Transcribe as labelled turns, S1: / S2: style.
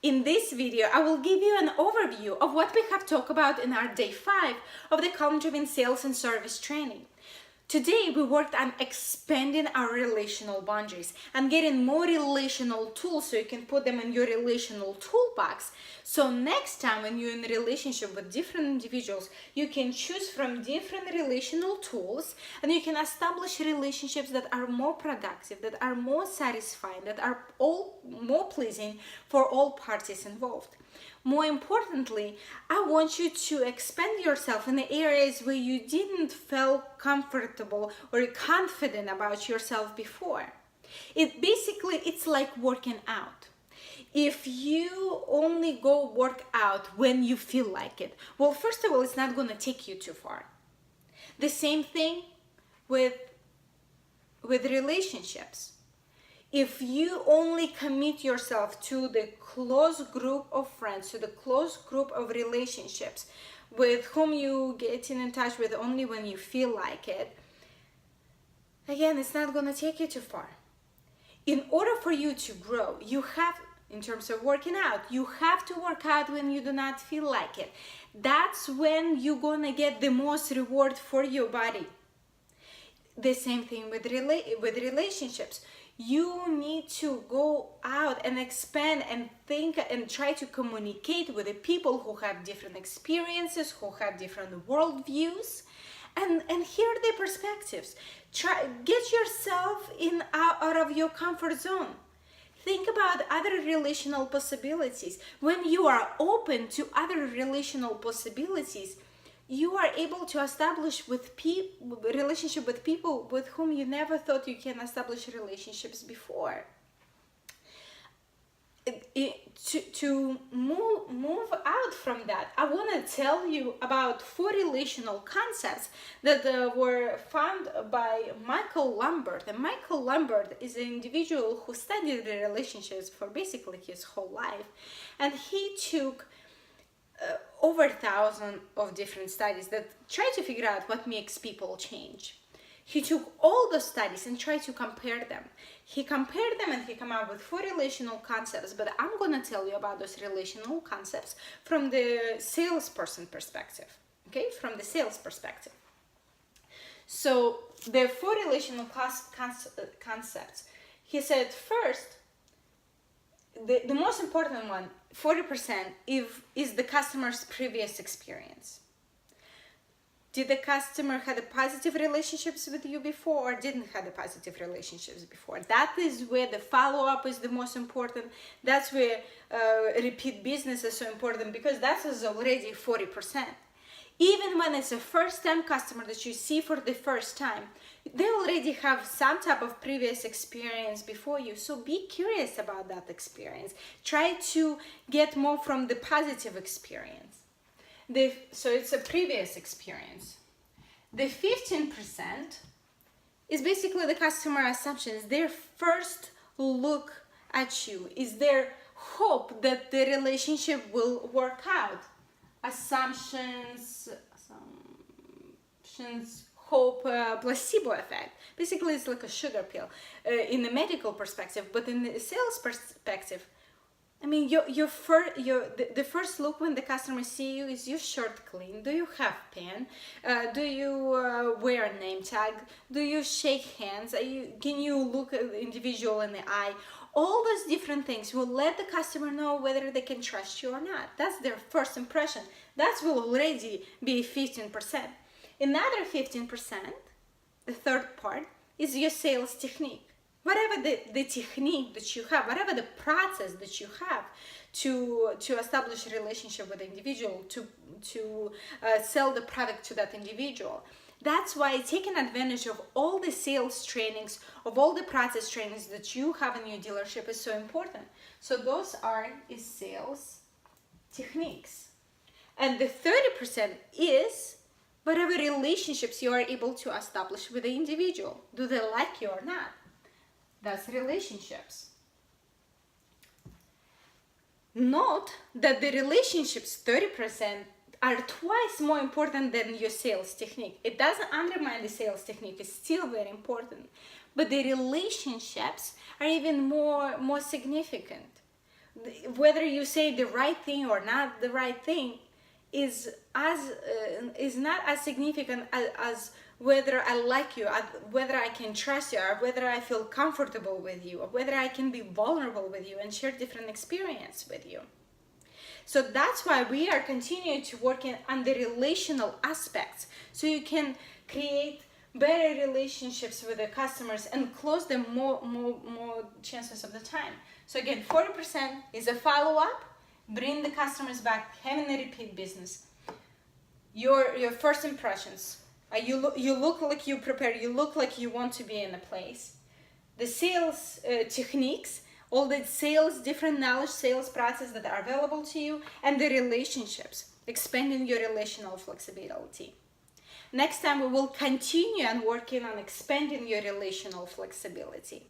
S1: In this video, I will give you an overview of what we have talked about in our day 5 of the column-driven sales and service training. Today, we worked on expanding our relational boundaries and getting more relational tools so you can put them in your relational toolbox. So next time when you're in a relationship with different individuals, you can choose from different relational tools and you can establish relationships that are more productive, that are more satisfying, that are all more pleasing for all parties involved. More importantly, I want you to expand yourself in the areas where you didn't feel comfortable or confident about yourself before. It's like working out. If you only go work out when you feel like it, well, first of all, it's not going to take you too far. The same thing with relationships. If you only commit yourself to the close group of friends, to the close group of relationships with whom you get in touch with only when you feel like it, again, it's not going to take you too far. In order for you to grow, you have, in terms of working out, you have to work out when you do not feel like it. That's when you're going to get the most reward for your body. The same thing with relationships. You need to go out and expand and think and try to communicate with the people who have different experiences, who have different worldviews, and hear their perspectives. Get yourself out of your comfort zone. Think about other relational possibilities. When you are open to other relational possibilities, you are able to establish relationship with people with whom you never thought you can establish relationships before. To move out from that, I want to tell you about 4 relational concepts that were found by Michael Lambert. And Michael Lambert is an individual who studied the relationships for basically his whole life. And he took over 1,000 of different studies that try to figure out what makes people change. He took all those studies and tried to compare them. He compared them and he came up with 4 relational concepts, but I'm going to tell you about those relational concepts from the salesperson perspective, okay? From the sales perspective. So the 4 relational concepts, he said first, the most important one, 40%, is the customer's previous experience. Did the customer have the positive relationships with you before or didn't have the positive relationships before? That is where the follow-up is the most important. That's where repeat business is so important, because that is already 40%. Even when it's a first-time customer that you see for the first time, they already have some type of previous experience before you. So be curious about that experience. Try to get more from the positive experience. So it's a previous experience. The 15% is basically the customer assumptions. Their first look at you is their hope that the relationship will work out. Assumptions, hope, placebo effect. Basically, it's like a sugar pill in the medical perspective, but in the sales perspective, I mean, the first look when the customer see you is your shirt clean? Do you have pen? Do you wear a name tag? Do you shake hands? Can you look the individual in the eye? All those different things will let the customer know whether they can trust you or not. That's their first impression. That will already be 15%. Another 15%, the third part, is your sales technique. Whatever the technique that you have, whatever the process that you have to establish a relationship with the individual, to sell the product to that individual. That's why taking advantage of all the sales trainings, of all the process trainings that you have in your dealership is so important. So those is sales techniques. And the 30% is whatever relationships you are able to establish with the individual. Do they like you or not? That's relationships. Note that the relationships, 30%, are twice more important than your sales technique. It doesn't undermine the sales technique, it's still very important. But the relationships are even more significant. whether you say the right thing or not the right thing is not as significant as whether I like you, whether I can trust you, or whether I feel comfortable with you, or whether I can be vulnerable with you and share different experience with you. So that's why we are continuing to work on the relational aspects, so you can create better relationships with the customers and close them more chances of the time. So again, 40% is a follow-up, bring the customers back, having a repeat business. Your first impressions. You look like you prepare, you look like you want to be in a place. The sales techniques, all the sales, different knowledge, sales process that are available to you, and the relationships, expanding your relational flexibility. Next time we will continue on working on expanding your relational flexibility.